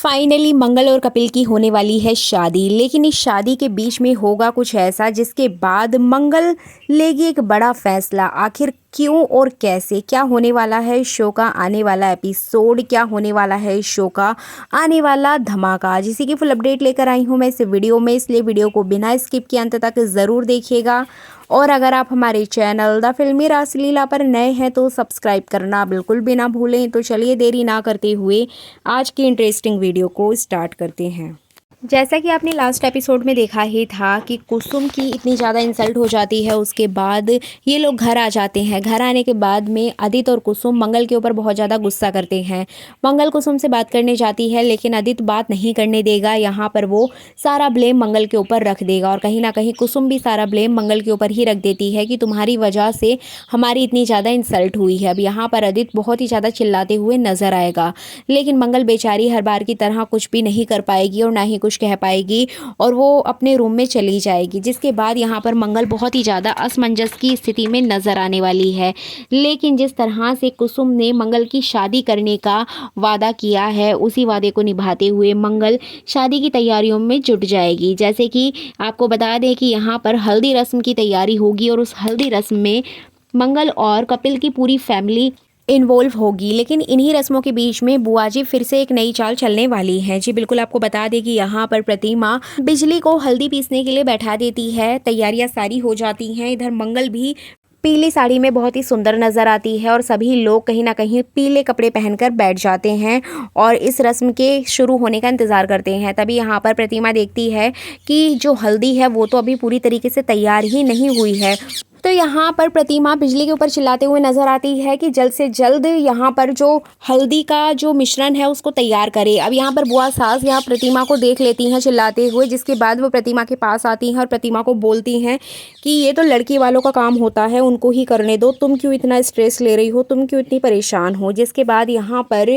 Finally मंगल और कपिल की होने वाली है शादी, लेकिन इस शादी के बीच में होगा कुछ ऐसा जिसके बाद मंगल लेगी एक बड़ा फैसला। आखिर क्यों और कैसे, क्या होने वाला है इस शो का आने वाला एपिसोड, क्या होने वाला है इस शो का आने वाला धमाका, जिसी की फुल अपडेट लेकर आई हूँ मैं इस वीडियो में। इसलिए वीडियो को बिना स्किप किए अंत तक ज़रूर देखिएगा। और अगर आप हमारे चैनल द फिल्मी रासलीला पर नए हैं तो सब्सक्राइब करना बिल्कुल भी ना भूलें। तो चलिए देरी ना करते हुए आज की इंटरेस्टिंग वीडियो को स्टार्ट करते हैं। जैसा कि आपने लास्ट एपिसोड में देखा ही था कि कुसुम की इतनी ज़्यादा इंसल्ट हो जाती है, उसके बाद ये लोग घर आ जाते हैं। घर आने के बाद में आदित्य और कुसुम मंगल के ऊपर बहुत ज़्यादा गुस्सा करते हैं। मंगल कुसुम से बात करने जाती है, लेकिन आदित्य बात नहीं करने देगा। यहाँ पर वो सारा ब्लेम मंगल के ऊपर रख देगा और कहीं ना कहीं कुसुम भी सारा ब्लेम मंगल के ऊपर ही रख देती है कि तुम्हारी वजह से हमारी इतनी ज़्यादा इंसल्ट हुई है। अब यहाँ पर आदित्य बहुत ही ज़्यादा चिल्लाते हुए नजर आएगा, लेकिन मंगल बेचारी हर बार की तरह कुछ भी नहीं कर पाएगी और ना ही कुछ कह पाएगी और वो अपने रूम में चली जाएगी। जिसके बाद यहाँ पर मंगल बहुत ही ज़्यादा असमंजस की स्थिति में नजर आने वाली है। लेकिन जिस तरह से कुसुम ने मंगल की शादी करने का वादा किया है, उसी वादे को निभाते हुए मंगल शादी की तैयारियों में जुट जाएगी। जैसे कि आपको बता दें कि यहाँ पर हल्दी रस्म की तैयारी होगी और उस हल्दी रस्म में मंगल और कपिल की पूरी फैमिली इन्वॉल्व होगी। लेकिन इन्हीं रस्मों के बीच में बुआ जी फिर से एक नई चाल चलने वाली है। जी बिल्कुल, आपको बता दें कि यहाँ पर प्रतिमा बिजली को हल्दी पीसने के लिए बैठा देती है। तैयारियां सारी हो जाती हैं। इधर मंगल भी पीली साड़ी में बहुत ही सुंदर नजर आती है और सभी लोग कहीं ना कहीं पीले कपड़े पहनकर बैठ जाते हैं और इस रस्म के शुरू होने का इंतजार करते हैं। तभी यहाँ पर प्रतिमा देखती है कि जो हल्दी है वो तो अभी पूरी तरीके से तैयार ही नहीं हुई है। तो यहाँ पर प्रतिमा बिजली के ऊपर चिल्लाते हुए नजर आती है कि जल्द से जल्द यहाँ पर जो हल्दी का जो मिश्रण है उसको तैयार करे। अब यहाँ पर बुआ सास यहाँ प्रतिमा को देख लेती हैं चिल्लाते हुए, जिसके बाद वो प्रतिमा के पास आती हैं और प्रतिमा को बोलती हैं कि ये तो लड़की वालों का काम होता है, उनको ही करने दो, तुम क्यों इतना स्ट्रेस ले रही हो, तुम क्यों इतनी परेशान हो। जिसके बाद यहाँ पर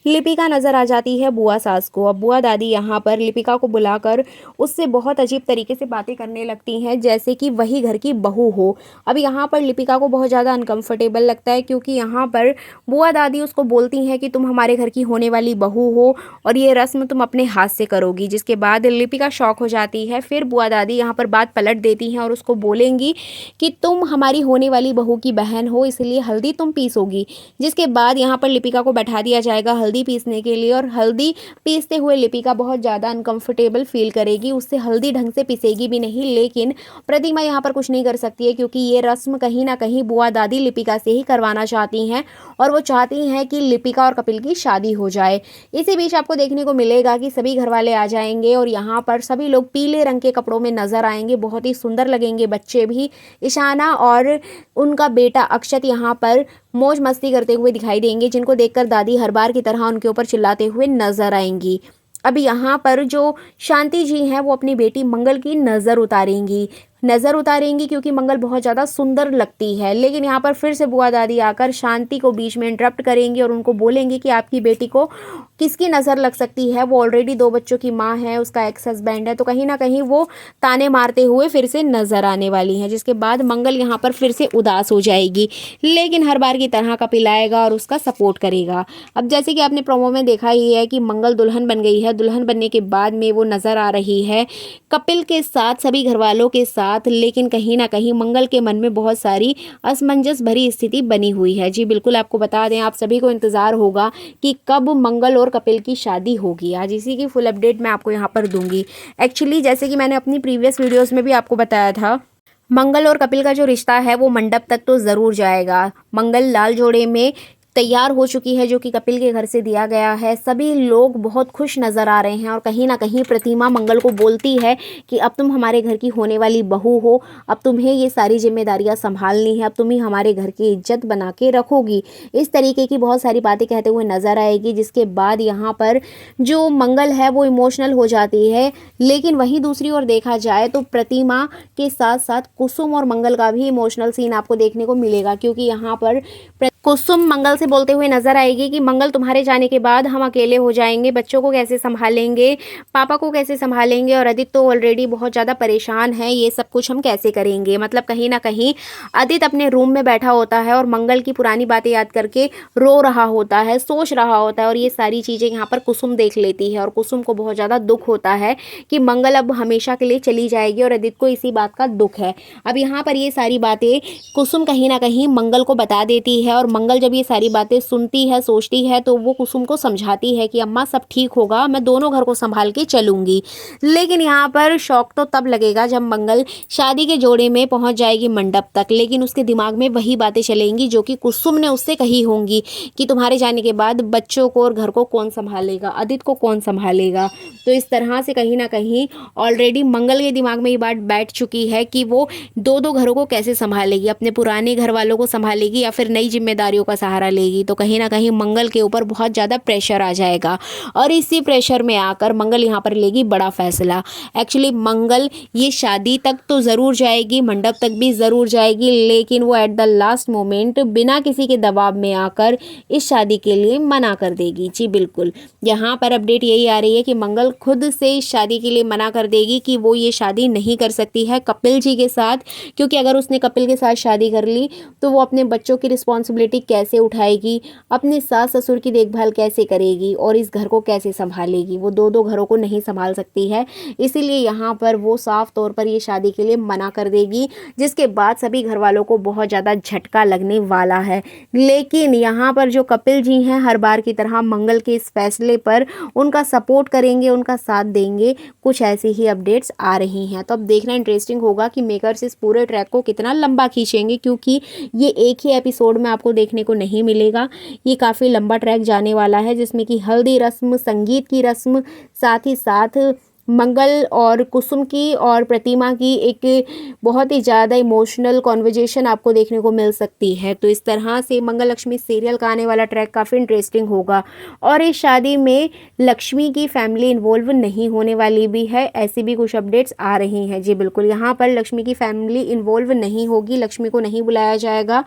लिपिका नजर आ जाती है बुआ सास को। अब बुआ दादी यहाँ पर लिपिका को बुलाकर उससे बहुत अजीब तरीके से बातें करने लगती हैं, जैसे कि वही घर की बहू हो। अब यहाँ पर लिपिका को बहुत ज़्यादा अनकंफर्टेबल लगता है, क्योंकि यहाँ पर बुआ दादी उसको बोलती हैं कि तुम हमारे घर की होने वाली बहू हो और ये रस्म तुम अपने हाथ से करोगी। जिसके बाद लिपिका शॉक हो जाती है। फिर बुआ दादी यहाँ पर बात पलट देती हैं और उसको बोलेंगी कि तुम हमारी होने वाली बहू की बहन हो, इसलिए हल्दी तुम पीसोगी। जिसके बाद यहाँ पर लिपिका को बैठा दिया जाएगा हल्दी पीसने के लिए और हल्दी पीसते हुए लिपिका बहुत ज़्यादा अनकंफर्टेबल फील करेगी। उससे हल्दी ढंग से पीसेगी भी नहीं। लेकिन प्रतिमा यहाँ पर कुछ नहीं कर सकती है, क्योंकि ये रस्म कहीं ना कहीं बुआ दादी लिपिका से ही करवाना चाहती हैं और वो चाहती हैं कि लिपिका और कपिल की शादी हो जाए। इसी बीच आपको देखने को मिलेगा कि सभी घर वाले आ जाएंगे और यहाँ पर सभी लोग पीले रंग के कपड़ों में नजर आएंगे, बहुत ही सुंदर लगेंगे। बच्चे भी, ईशाना और उनका बेटा अक्षत यहाँ पर मौज मस्ती करते हुए दिखाई देंगे, जिनको देखकर दादी हर बार की तरह उनके ऊपर चिल्लाते हुए नजर आएंगी। अब यहाँ पर जो शांति जी हैं वो अपनी बेटी मंगल की नज़र उतारेंगी क्योंकि मंगल बहुत ज़्यादा सुंदर लगती है। लेकिन यहाँ पर फिर से बुआ दादी आकर शांति को बीच में इंटरप्ट करेंगी और उनको बोलेंगी कि आपकी बेटी को किसकी नज़र लग सकती है, वो ऑलरेडी 2 बच्चों की माँ है, उसका एक्स हस्बैंड है। तो कहीं ना कहीं वो ताने मारते हुए फिर से नजर आने वाली हैं। जिसके बाद मंगल यहाँ पर फिर से उदास हो जाएगी, लेकिन हर बार की तरह कपिल आएगा और उसका सपोर्ट करेगा। अब जैसे कि आपने प्रोमो में देखा ही है कि मंगल दुल्हन बन गई है। दुल्हन बनने के बाद में वो नजर आ रही है कपिल के साथ, सभी घर वालों के साथ। लेकिन कहीं ना कहीं मंगल के मन में बहुत सारी असमंजस भरी स्थिति बनी हुई है। जी बिल्कुल, आपको बता दें, आप सभी को इंतजार होगा कि कब मंगल और कपिल की शादी होगी। आज इसी की फुल अपडेट मैं आपको यहाँ पर दूंगी। एक्चुअली जैसे कि मैंने अपनी प्रीवियस वीडियोस में भी आपको बताया था, मंगल और कपिल का जो रिश्ता है वो मंडप तक तो ज़रूर जाएगा। मंगल लाल जोड़े में तैयार हो चुकी है, जो कि कपिल के घर से दिया गया है। सभी लोग बहुत खुश नज़र आ रहे हैं और कहीं ना कहीं प्रतिमा मंगल को बोलती है कि अब तुम हमारे घर की होने वाली बहू हो, अब तुम्हें ये सारी जिम्मेदारियां संभालनी है, अब तुम ही हमारे घर की इज्जत बना के रखोगी। इस तरीके की बहुत सारी बातें कहते हुए नज़र आएगी। जिसके बाद यहाँ पर जो मंगल है वो इमोशनल हो जाती है। लेकिन वहीं दूसरी ओर देखा जाए तो प्रतिमा के साथ साथ कुसुम और मंगल का भी इमोशनल सीन आपको देखने को मिलेगा, क्योंकि यहाँ पर कुसुम मंगल से बोलते हुए नजर आएगी कि मंगल तुम्हारे जाने के बाद हम अकेले हो जाएंगे, बच्चों को कैसे संभालेंगे, पापा को कैसे संभालेंगे, और आदित्य तो ऑलरेडी बहुत ज़्यादा परेशान है, ये सब कुछ हम कैसे करेंगे। मतलब कहीं ना कहीं आदित्य अपने रूम में बैठा होता है और मंगल की पुरानी बातें याद करके रो रहा होता है, सोच रहा होता है, और ये सारी चीज़ें यहाँ पर कुसुम देख लेती है और कुसुम को बहुत ज़्यादा दुख होता है कि मंगल अब हमेशा के लिए चली जाएगी, और आदित्य को इसी बात का दुख है। अब यहाँ पर ये सारी बातें कुसुम कहीं ना कहीं मंगल को बता देती है, और मंगल जब ये सारी बातें सुनती है, सोचती है, तो वो कुसुम को समझाती है कि अम्मा सब ठीक होगा, मैं दोनों घर को संभाल के चलूंगी। लेकिन यहाँ पर शौक तो तब लगेगा जब मंगल शादी के जोड़े में पहुंच जाएगी मंडप तक, लेकिन उसके दिमाग में वही बातें चलेंगी जो कि कुसुम ने उससे कही होंगी कि तुम्हारे जाने के बाद बच्चों को और घर को कौन संभालेगा, आदित्य को कौन संभालेगा। तो इस तरह से कहीं ना कहीं ऑलरेडी मंगल के दिमाग में ये बात बैठ चुकी है कि वो दो दो घरों को कैसे संभालेगी, अपने पुराने घर वालों को संभालेगी या फिर नई जिम्मेदारियों का सहारा लेगी। तो कहीं ना कहीं मंगल के ऊपर बहुत ज़्यादा प्रेशर आ जाएगा, और इसी प्रेशर में आकर मंगल यहाँ पर लेगी बड़ा फैसला। एक्चुअली मंगल ये शादी तक तो ज़रूर जाएगी, मंडप तक भी ज़रूर जाएगी, लेकिन वो एट द लास्ट मोमेंट बिना किसी के दबाव में आकर इस शादी के लिए मना कर देगी। जी बिल्कुल, यहाँ पर अपडेट यही आ रही है कि मंगल खुद से इस शादी के लिए मना कर देगी कि वो ये शादी नहीं कर सकती है कपिल जी के साथ, क्योंकि अगर उसने कपिल के साथ शादी कर ली तो वो अपने बच्चों की रिस्पॉन्सिबिलिटी कैसे उठाएगी, अपने सास ससुर की देखभाल कैसे करेगी, और इस घर को कैसे संभालेगी। वो दो दो घरों को नहीं संभाल सकती है, इसीलिए यहाँ पर वो साफ तौर पर ये शादी के लिए मना कर देगी, जिसके बाद सभी घर वालों को बहुत ज़्यादा झटका लगने वाला है। लेकिन यहाँ पर जो कपिल जी हैं हर बार की तरह मंगल के इस फैसले पर उनका सपोर्ट करेंगे, उनका साथ देंगे, कुछ ऐसी ही अपडेट्स आ रही हैं। तो अब देखना इंटरेस्टिंग होगा कि मेकर्स इस पूरे ट्रैक को कितना लंबा खींचेंगे, क्योंकि ये एक ही एपिसोड में आपको देखने को नहीं मिलेगा। ये काफ़ी लंबा ट्रैक जाने वाला है, जिसमें कि हल्दी रस्म, संगीत की रस्म, साथ ही साथ मंगल और कुसुम की और प्रतिमा की एक बहुत ही ज़्यादा इमोशनल कॉन्वर्जेशन आपको देखने को मिल सकती है। तो इस तरह से मंगल लक्ष्मी सीरियल का आने वाला ट्रैक काफ़ी इंटरेस्टिंग होगा, और इस शादी में लक्ष्मी की फैमिली इन्वॉल्व नहीं होने वाली भी है, ऐसी भी कुछ अपडेट्स आ रही हैं। जी बिल्कुल, यहाँ पर लक्ष्मी की फैमिली इन्वॉल्व नहीं होगी, लक्ष्मी को नहीं बुलाया जाएगा,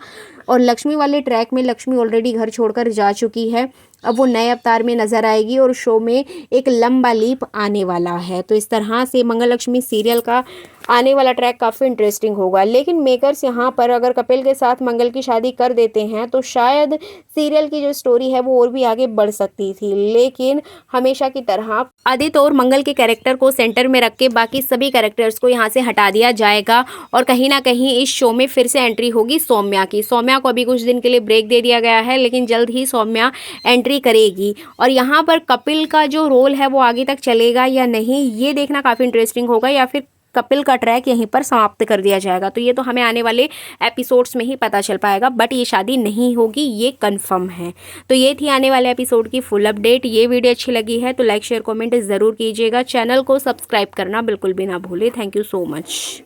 और लक्ष्मी वाले ट्रैक में लक्ष्मी ऑलरेडी घर छोड़कर जा चुकी है। अब वो नए अवतार में नजर आएगी और शो में एक लंबा लीप आने वाला है। तो इस तरह से मंगल लक्ष्मी सीरियल का आने वाला ट्रैक काफ़ी इंटरेस्टिंग होगा। लेकिन मेकर्स यहाँ पर अगर कपिल के साथ मंगल की शादी कर देते हैं तो शायद सीरियल की जो स्टोरी है वो और भी आगे बढ़ सकती थी, लेकिन हमेशा की तरह आदित्य और मंगल के कैरेक्टर को सेंटर में रख के बाकी सभी कैरेक्टर्स को यहाँ से हटा दिया जाएगा, और कहीं ना कहीं इस शो में फिर से एंट्री होगी सौम्या की। सौम्या को अभी कुछ दिन के लिए ब्रेक दे दिया गया है, लेकिन जल्द ही सौम्या एंट्री करेगी, और यहाँ पर कपिल का जो रोल है वो आगे तक चलेगा या नहीं, ये देखना काफ़ी इंटरेस्टिंग होगा, या फिर कपिल का ट्रैक यहीं पर समाप्त कर दिया जाएगा। तो ये तो हमें आने वाले एपिसोड्स में ही पता चल पाएगा, बट ये शादी नहीं होगी, ये कंफर्म है। तो ये थी आने वाले एपिसोड की फुल अपडेट। ये वीडियो अच्छी लगी है तो लाइक शेयर कमेंट ज़रूर कीजिएगा, चैनल को सब्सक्राइब करना बिल्कुल भी ना भूलें। Thank you so much.